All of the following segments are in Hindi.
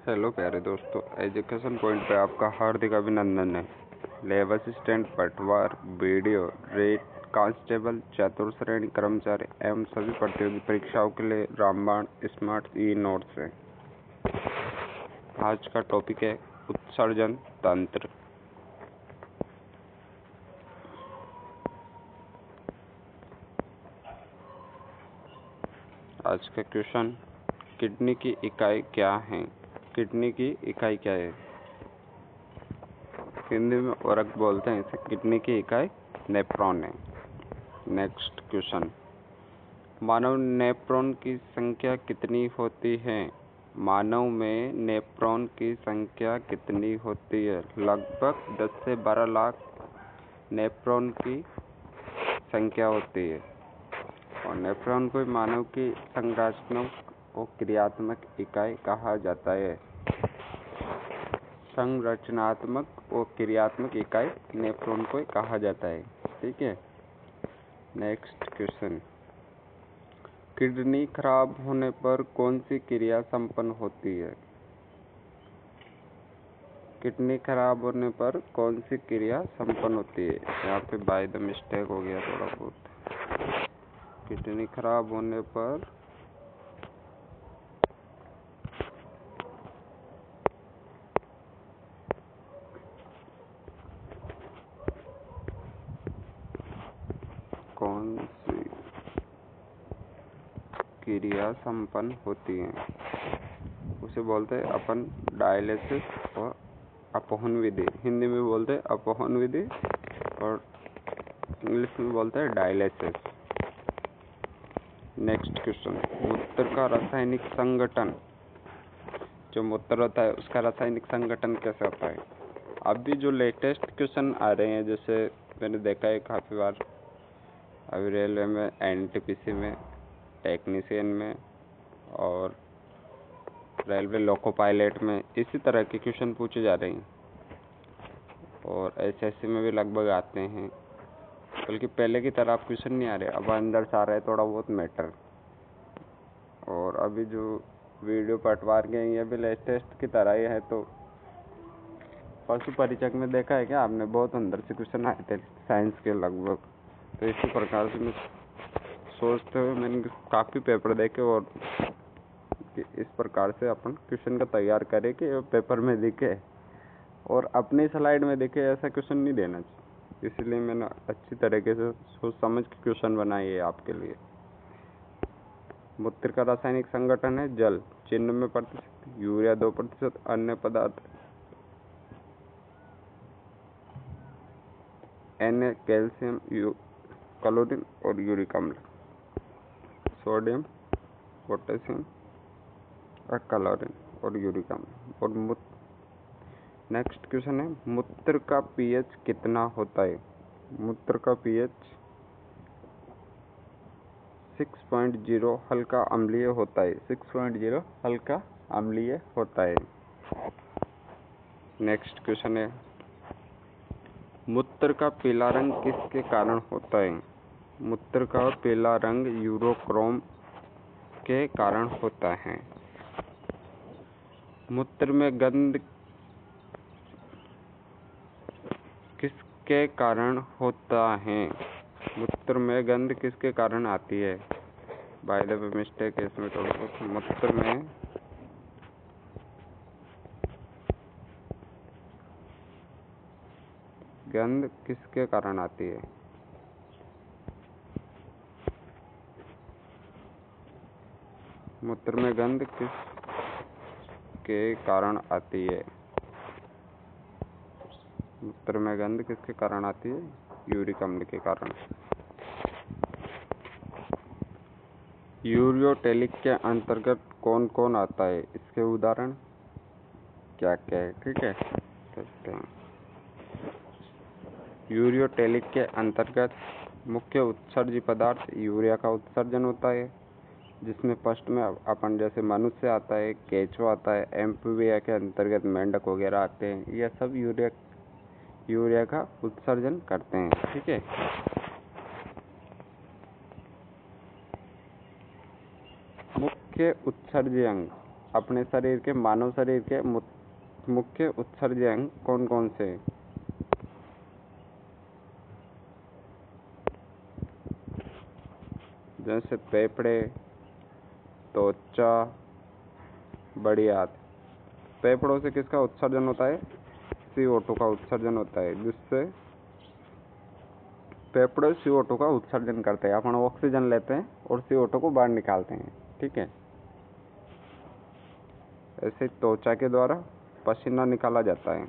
हेलो प्यारे दोस्तों, एजुकेशन पॉइंट पे आपका हार्दिक अभिनंदन है। लैब असिस्टेंट, पटवार, बीडीओ, रेट कांस्टेबल, चतुर्थ श्रेणी कर्मचारी एवं सभी प्रतियोगी परीक्षाओं के लिए रामबाण स्मार्ट ई नोट्स है। आज का टॉपिक है उत्सर्जन तंत्र। आज का क्वेश्चन, किडनी की इकाई क्या है? किडनी की इकाई क्या है? हिंदी में औरक बोलते हैं इसे। किडनी की इकाई नेफ्रॉन है। नेक्स्ट क्वेश्चन, मानव नेफ्रॉन की संख्या कितनी होती है? मानव में नेफ्रॉन की संख्या कितनी होती है? लगभग 10 से 12 लाख नेफ्रॉन की संख्या होती है। और नेफ्रॉन को मानव की संरचनात्मक और क्रियात्मक इकाई कहा जाता है। संरचनात्मक और क्रियात्मक इकाई नेफ्रॉन को कहा जाता है। ठीक है। नेक्स्ट क्वेश्चन, किडनी खराब होने पर कौन सी क्रिया संपन्न होती है? किडनी खराब होने पर कौन सी क्रिया संपन्न होती है? यहाँ पे बाय द मिस्टेक हो गया थोड़ा बहुत। किडनी खराब होने पर कौन सी क्रिया संपन्न होती है, उसे बोलते हैं अपन डायलिसिस और अपहन विधि। हिंदी में बोलते हैं अपहन विधि और इंग्लिश में बोलते हैं डायलिसिस। नेक्स्ट क्वेश्चन, मूत्र का रासायनिक संगठन, जो मूत्र होता है उसका रासायनिक संगठन कैसे होता है? अभी जो लेटेस्ट क्वेश्चन आ रहे हैं, जैसे मैंने देखा है काफ़ी बार, अभी रेलवे में, एनटीपीसी में, टेक्नीशियन में और रेलवे लोको पायलट में इसी तरह के क्वेश्चन पूछे जा रहे हैं। और एसएससी में भी लगभग आते हैं, बल्कि पहले की तरह क्वेश्चन नहीं आ रहे, अब अंदर से आ रहा है थोड़ा बहुत मैटर। और अभी जो वीडियो पटवार के ये भी लेटेस्ट की तरह ही है। तो पशु परिचय में देखा है क्या आपने? बहुत अंदर से क्वेश्चन आए थे साइंस के लगभग। तो इसी प्रकार से मैं सोचते हुए मैंने काफ़ी पेपर देखे और इस प्रकार से अपन क्वेश्चन का तैयार करें कि पेपर में दिखे और अपनी स्लाइड में दिखे, ऐसा क्वेश्चन नहीं देना चाहिए। इसलिए मैंने अच्छी तरीके से सोच समझ के क्वेश्चन बनाए है आपके लिए। मूत्र का रासायनिक संगठन है जल 99%, यूरिया 2%, अन्य पदार्थ Na, कैल्शियम, क्लोरीन और यूरिक अम्ल, सोडियम, पोटेशियम और क्लोरीन और यूरिक अम्ल। और नेक्स्ट क्वेश्चन है, मूत्र का पीएच कितना होता है? मूत्र का पीएच 6.0 हल्का अम्लीय होता है। 6.0 हल्का अम्लीय होता है। नेक्स्ट क्वेश्चन है, मूत्र का पीला रंग किसके कारण होता है? मूत्र का पीला रंग यूरोक्रोम के कारण होता है। मूत्र में गंध किसके कारण होता है? मूत्र में गंध किसके कारण आती है? बाय द वे मिस्टेक है इसमें थोड़ा बहुत। मूत्र में गंध किसके कारण आती है? मूत्र में गंध किसके कारण आती है? मूत्र में गंध किसके कारण आती है? यूरिक अम्ल के कारण। यूरियोटेलिक के अंतर्गत कौन कौन आता है? इसके उदाहरण क्या क्या है? ठीक है, देखते हैं। यूरियोटेलिक के अंतर्गत मुख्य उत्सर्जी पदार्थ यूरिया का उत्सर्जन होता है, जिसमें फर्स्ट में अपन जैसे मनुष्य आता है, केंचुआ आता है, एम्फीबिया के अंतर्गत मेंढक वगैरह आते हैं। यह सब यूरिया का उत्सर्जन करते हैं। ठीक है। मुख्य उत्सर्जी अंग अपने शरीर के मानव शरीर के मुख्य उत्सर्जी अंग कौन कौन से हैं? जैसे फेफड़े, त्वचा, बड़ी आंत। फेफड़ों से किसका उत्सर्जन होता है? CO2 का उत्सर्जन होता है, जिससे फेफड़े CO2 का उत्सर्जन करते हैं। अपन ऑक्सीजन लेते हैं और CO2 को बाहर निकालते हैं, ठीक है। ऐसे त्वचा के द्वारा पसीना निकाला जाता है।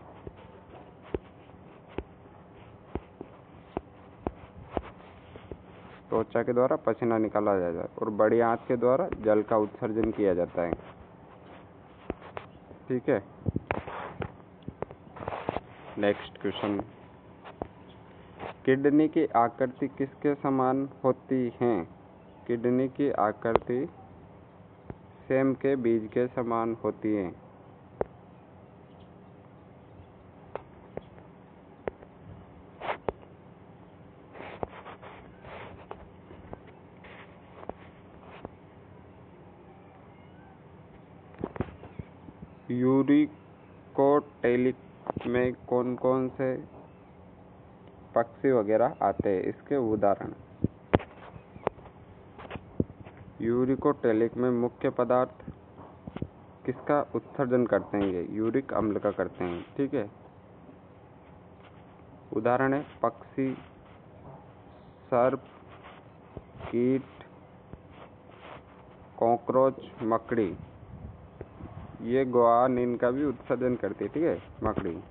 त्वचा के द्वारा पसीना निकाला जाता है और बड़ी आंत के द्वारा जल का उत्सर्जन किया जाता है, ठीक है। नेक्स्ट क्वेश्चन, किडनी की आकृति किसके समान होती है? किडनी की आकृति सेम के बीज के समान होती है। यूरिकोटेलिक में कौन कौन से पक्षी वगैरह आते हैं? इसके उदाहरण। यूरिकोटेलिक में मुख्य पदार्थ किसका उत्सर्जन करते हैं? ये यूरिक अम्ल का करते हैं, ठीक है। उदाहरण है पक्षी, सर्प, कीट, कॉकरोच, मकड़ी। ये ग्वानिन का भी उत्सर्जन करती है, ठीक है, मकड़ी।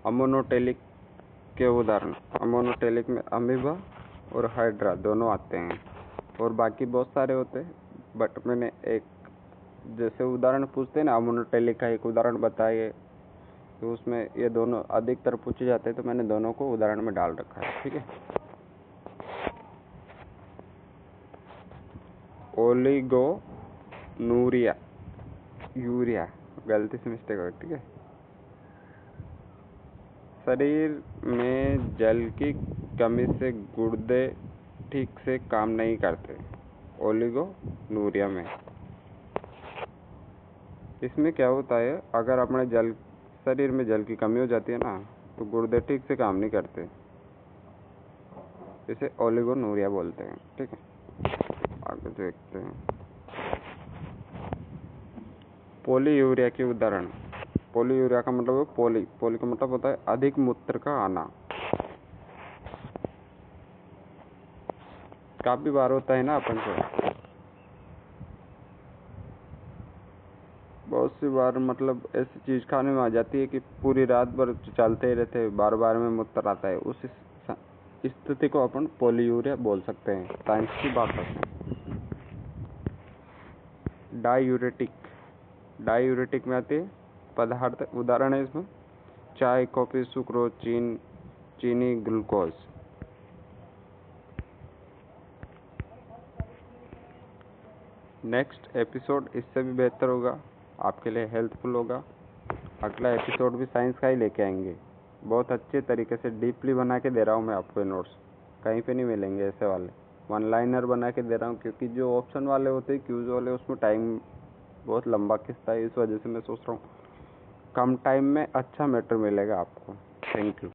अमोनोटेलिक के उदाहरण। अमोनोटेलिक में अमीबा और हाइड्रा दोनों आते हैं और बाकी बहुत सारे होते हैं, बट मैंने एक जैसे उदाहरण पूछते हैं ना, अमोनोटेलिक का एक उदाहरण बताइए, तो उसमें ये दोनों अधिकतर पूछे जाते हैं, तो मैंने दोनों को उदाहरण में डाल रखा है, ठीक है। ओलिगोनूरिया, यूरिया, गलती से मिस्टेक हो गई, ठीक है। शरीर में जल की कमी से गुर्दे ठीक से काम नहीं करते, ओलिगोनूरिया में। इसमें क्या होता है, अगर अपने शरीर में जल की कमी हो जाती है ना, तो गुर्दे ठीक से काम नहीं करते, इसे ओलिगोनूरिया बोलते हैं, ठीक है। आगे देखते हैं पॉलीयूरिया के उदाहरण। पॉलीयूरिया का मतलब है पॉली का मतलब होता है अधिक मूत्र का आना। काफी बार होता है ना अपन से, बहुत सी बार, मतलब ऐसी चीज खाने में आ जाती है कि पूरी रात भर चलते ही रहते, बार बार में मूत्र आता है। उस स्थिति को अपन पॉलीयूरिया बोल सकते हैं, साइंस की बात करते हैं। डायूरेटिक में आती है पदार्थ, उदाहरण है इसमें चाय, कॉफी, सुक्रोज, चीनी, ग्लूकोज। नेक्स्ट एपिसोड इससे भी बेहतर होगा, आपके लिए हेल्पफुल होगा। अगला एपिसोड भी साइंस का ही लेके आएंगे। बहुत अच्छे तरीके से डीपली बना के दे रहा हूँ मैं आपको नोट्स, कहीं पे नहीं मिलेंगे ऐसे वाले। वन लाइनर बना के दे रहा हूँ, क्योंकि जो ऑप्शन वाले होते हैं, क्यूज वाले, उसमें टाइम बहुत लंबा खिंचता है। इस वजह से मैं सोच रहा हूँ कम टाइम में अच्छा मैटर मिलेगा आपको। Thank you.